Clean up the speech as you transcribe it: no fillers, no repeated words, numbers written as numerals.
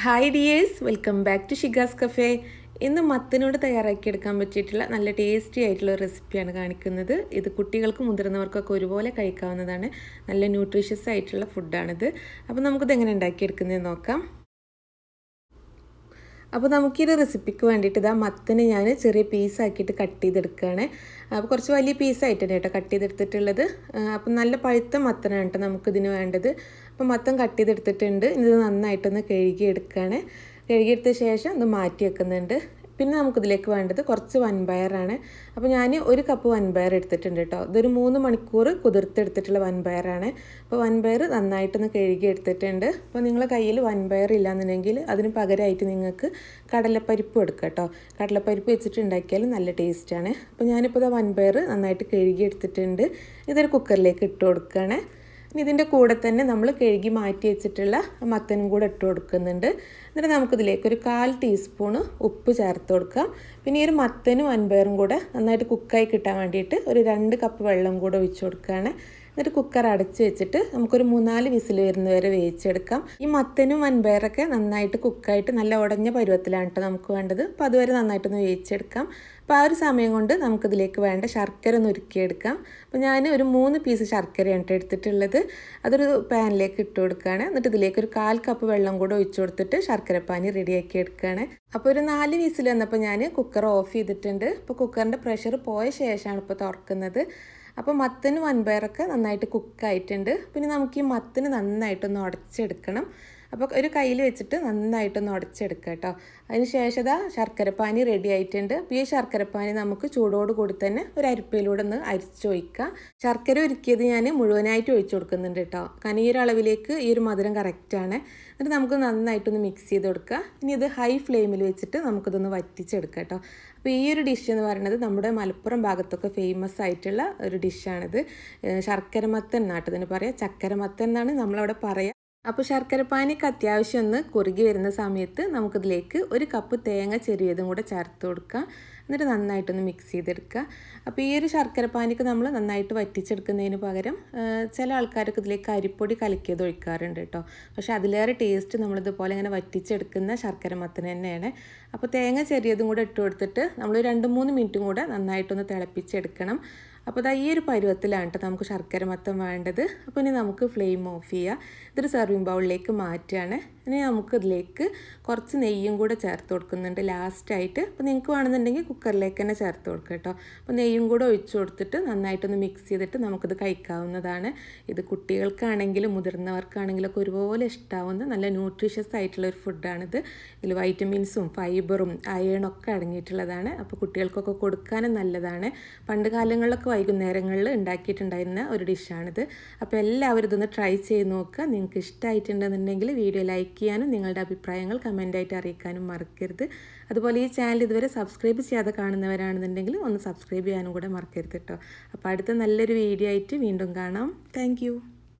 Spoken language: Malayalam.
Hi dears, welcome back to ഷിക്കാസ്കഫേ. ഇന്ന് മത്തനോട് തയ്യാറാക്കിയെടുക്കാൻ പറ്റിയിട്ടുള്ള നല്ല ടേസ്റ്റി ആയിട്ടുള്ള റെസിപ്പിയാണ് കാണിക്കുന്നത്. ഇത് കുട്ടികൾക്കും മുതിർന്നവർക്കൊക്കെ ഒരുപോലെ കഴിക്കാവുന്നതാണ്. നല്ല ന്യൂട്രീഷ്യസ് ആയിട്ടുള്ള ഫുഡാണിത്. അപ്പോൾ നമുക്കിത് എങ്ങനെ ഉണ്ടാക്കിയെടുക്കുന്നതെന്ന് നോക്കാം. അപ്പോൾ നമുക്കിത് റെസിപ്പിക്ക് വേണ്ടിയിട്ട് ഇതാ മത്തന് ഞാൻ ചെറിയ പീസാക്കിയിട്ട് കട്ട് ചെയ്തെടുക്കുകയാണ്. അപ്പോൾ കുറച്ച് വലിയ പീസായിട്ടാണ് കേട്ടോ കട്ട് ചെയ്തെടുത്തിട്ടുള്ളത്. അപ്പം നല്ല പഴുത്ത മത്തനാണ് കേട്ടോ നമുക്കിതിന് വേണ്ടത്. അപ്പോൾ മത്തൻ കട്ട് ചെയ്തെടുത്തിട്ടുണ്ട്. ഇത് നന്നായിട്ടൊന്ന് കഴുകിയെടുക്കുകയാണ്. കഴുകിയെടുത്ത ശേഷം ഇത് മാറ്റി വെക്കുന്നുണ്ട്. പിന്നെ നമുക്കിതിലേക്ക് വേണ്ടത് കുറച്ച് വൻപയറാണ്. അപ്പോൾ ഞാൻ ഒരു കപ്പ് വൻപയർ എടുത്തിട്ടുണ്ട് കേട്ടോ. ഇതൊരു 3 മണിക്കൂർ കുതിർത്തെടുത്തിട്ടുള്ള വൻപയറാണ്. അപ്പോൾ വൻപയർ നന്നായിട്ടൊന്ന് കഴുകി എടുത്തിട്ടുണ്ട്. അപ്പോൾ നിങ്ങളുടെ കയ്യിൽ വൻപയർ ഇല്ലാന്നുണ്ടെങ്കിൽ അതിന് പകരമായിട്ട് നിങ്ങൾക്ക് കടലപ്പരിപ്പ് എടുക്കുക കേട്ടോ. കടലപ്പരിപ്പ് വെച്ചിട്ട് ഉണ്ടാക്കിയാൽ നല്ല ടേസ്റ്റാണ്. അപ്പോൾ ഞാനിപ്പോൾ ഇത് വൻപയർ നന്നായിട്ട് കഴുകി എടുത്തിട്ടുണ്ട്. ഇതൊരു കുക്കറിലേക്ക് ഇട്ട് കൊടുക്കുകയാണ്. ഇനി ഇതിൻ്റെ കൂടെ തന്നെ നമ്മൾ കഴുകി മാറ്റി വെച്ചിട്ടുള്ള മത്തനും കൂടെ ഇട്ട് കൊടുക്കുന്നുണ്ട്. എന്നിട്ട് നമുക്കിതിലേക്ക് ഒരു 1/4 ടീസ്പൂണ് ഉപ്പ് ചേർത്ത് കൊടുക്കാം. പിന്നെ ഈ ഒരു മത്തനും വൻപയറും കൂടെ നന്നായിട്ട് കുക്കായി കിട്ടാൻ വേണ്ടിയിട്ട് ഒരു 2 കപ്പ് വെള്ളം കൂടെ ഒഴിച്ച് കൊടുക്കുകയാണ്. എന്നിട്ട് കുക്കർ അടച്ച് വെച്ചിട്ട് നമുക്കൊരു 3-4 വിസിൽ വരുന്ന വരെ വേവിച്ചെടുക്കാം. ഈ മത്തനും വൻപയറൊക്കെ നന്നായിട്ട് കുക്കായിട്ട് നല്ല ഉടഞ്ഞ പരുവത്തിലാണ് കേട്ടോ നമുക്ക് വേണ്ടത്. അപ്പോൾ അതുവരെ നന്നായിട്ടൊന്ന് വേവിച്ചെടുക്കാം. അപ്പോൾ ആ ഒരു സമയം കൊണ്ട് നമുക്കിതിലേക്ക് വേണ്ട ശർക്കര ഒന്ന് ഉരുക്കിയെടുക്കാം. അപ്പോൾ ഞാൻ ഒരു 3 പീസ് ശർക്കരയാണ് എടുത്തിട്ടുള്ളത്. അതൊരു പാനിലേക്ക് ഇട്ട് കൊടുക്കുകയാണ്. എന്നിട്ട് ഇതിലേക്ക് ഒരു 1/4 കപ്പ് വെള്ളം കൂടെ ഒഴിച്ച് കൊടുത്തിട്ട് ശർക്കരപ്പാനി റെഡിയാക്കി എടുക്കുകയാണ്. അപ്പോൾ ഒരു 4 വിസിൽ വന്നപ്പോൾ ഞാൻ കുക്കർ ഓഫ് ചെയ്തിട്ടുണ്ട്. അപ്പോൾ കുക്കറിൻ്റെ പ്രഷർ പോയ ശേഷമാണ് ഇപ്പോൾ തുറക്കുന്നത്. അപ്പോൾ മത്തന് വൻപയറൊക്കെ നന്നായിട്ട് കുക്കായിട്ടുണ്ട്. പിന്നെ നമുക്ക് ഈ മത്തന് നന്നായിട്ടൊന്ന് ഉടച്ചെടുക്കണം. അപ്പോൾ ഒരു കയ്യിൽ വെച്ചിട്ട് നന്നായിട്ടൊന്ന് ഉടച്ചെടുക്കുക കേട്ടോ. അതിന് ശേഷം ശർക്കരപ്പാനി റെഡി ആയിട്ടുണ്ട്. അപ്പോൾ ഈ ശർക്കരപ്പാനി നമുക്ക് ചൂടോട് കൂടി തന്നെ ഒരു അരിപ്പയിലൂടെ ഒന്ന് അരിച്ചൊഴിക്കുക. ശർക്കര ഉരുക്കിയത് ഞാൻ മുഴുവനായിട്ട് ഒഴിച്ചു കൊടുക്കുന്നുണ്ട് കേട്ടോ. കാരണം ഈ ഒരു അളവിലേക്ക് ഈ ഒരു മധുരം കറക്റ്റാണ്. എന്നിട്ട് നമുക്ക് നന്നായിട്ടൊന്ന് മിക്സ് ചെയ്ത് കൊടുക്കുക. ഇനി ഇത് ഹൈ ഫ്ലെയിമിൽ വെച്ചിട്ട് നമുക്കിതൊന്ന് വറ്റിച്ചെടുക്കാം കേട്ടോ. അപ്പോൾ ഈ ഒരു ഡിഷ് എന്ന് പറയുന്നത് നമ്മുടെ മലപ്പുറം ഭാഗത്തൊക്കെ ഫേമസ് ആയിട്ടുള്ള ഒരു ഡിഷാണിത്. ശർക്കര മത്തൻ നാട്ടിന് പറയാം, ചക്കര മത്തൻ എന്നാണ് നമ്മളവിടെ പറയുക. അപ്പോൾ ശർക്കരപ്പാനിക്ക് അത്യാവശ്യം ഒന്ന് കുറുകി വരുന്ന സമയത്ത് നമുക്കിതിലേക്ക് 1 കപ്പ് തേങ്ങ ചെറിയതും കൂടെ ചേർത്ത് കൊടുക്കുക. എന്നിട്ട് നന്നായിട്ടൊന്ന് മിക്സ് ചെയ്തെടുക്കുക. അപ്പോൾ ഈ ഒരു ശർക്കരപ്പാനിക്ക് നമ്മൾ നന്നായിട്ട് വറ്റിച്ചെടുക്കുന്നതിന് പകരം ചില ആൾക്കാരൊക്കെ ഇതിലേക്ക് അരിപ്പൊടി കലക്കിയത് ഒഴിക്കാറുണ്ട് കേട്ടോ. പക്ഷേ അതിലേറെ ടേസ്റ്റ് നമ്മളിതുപോലെ ഇങ്ങനെ വറ്റിച്ചെടുക്കുന്ന ശർക്കര മത്തന് തന്നെയാണ്. അപ്പോൾ തേങ്ങ ചെറിയതും കൂടെ ഇട്ട് കൊടുത്തിട്ട് നമ്മൾ 2-3 മിനിറ്റും കൂടെ നന്നായിട്ടൊന്ന് തിളപ്പിച്ചെടുക്കണം. അപ്പോൾ ഈ ഒരു പരുവത്തിലാണ് കേട്ടോ നമുക്ക് ശർക്കര മത്തൻ വേണ്ടത്. അപ്പോൾ ഇനി നമുക്ക് ഫ്ലെയിം ഓഫ് ചെയ്യുക. ഇതൊരു സെർവിങ് ബൗളിലേക്ക് മാറ്റുകയാണ്. ഇനി നമുക്കിതിലേക്ക് കുറച്ച് നെയ്യും കൂടെ ചേർത്ത് കൊടുക്കുന്നുണ്ട് ലാസ്റ്റായിട്ട്. അപ്പോൾ നിങ്ങൾക്ക് വേണമെന്നുണ്ടെങ്കിൽ കുക്കറിലേക്ക് തന്നെ ചേർത്ത് കൊടുക്കുക കേട്ടോ. അപ്പോൾ നെയ്യും കൂടെ ഒഴിച്ചു കൊടുത്തിട്ട് നന്നായിട്ടൊന്ന് മിക്സ് ചെയ്തിട്ട് നമുക്കിത് കഴിക്കാവുന്നതാണ്. ഇത് കുട്ടികൾക്കാണെങ്കിലും മുതിർന്നവർക്കാണെങ്കിലൊക്കെ ഒരുപോലെ ഇഷ്ടമാവുന്ന നല്ല ന്യൂട്രീഷ്യസ് ആയിട്ടുള്ള ഒരു ഫുഡാണിത്. ഇതിൽ വൈറ്റമിൻസും ഫൈബറും അയണൊക്കെ അടങ്ങിയിട്ടുള്ളതാണ്. അപ്പോൾ കുട്ടികൾക്കൊക്കെ കൊടുക്കാനും നല്ലതാണ്. പണ്ട് കാലങ്ങളിലൊക്കെ വൈകുന്നേരങ്ങളിൽ ഉണ്ടാക്കിയിട്ടുണ്ടായിരുന്ന ഒരു ഡിഷാണിത്. അപ്പോൾ എല്ലാവരും ഇതൊന്ന് ട്രൈ ചെയ്ത് നോക്കുക. നിങ്ങൾക്ക് ഇഷ്ടമായിട്ടുണ്ടെന്നുണ്ടെങ്കിൽ വീഡിയോ ലൈക്ക് ചെയ്യാനും നിങ്ങളുടെ അഭിപ്രായങ്ങൾ കമൻ്റായിട്ട് അറിയിക്കാനും മറക്കരുത്. അതുപോലെ ഈ ചാനൽ ഇതുവരെ സബ്സ്ക്രൈബ് ചെയ്യാതെ കാണുന്നവരാണെന്നുണ്ടെങ്കിൽ ഒന്ന് സബ്സ്ക്രൈബ് ചെയ്യാനും കൂടെ മറക്കരുത് കേട്ടോ. അപ്പോൾ അടുത്ത നല്ലൊരു വീഡിയോ ആയിട്ട് വീണ്ടും കാണാം. താങ്ക്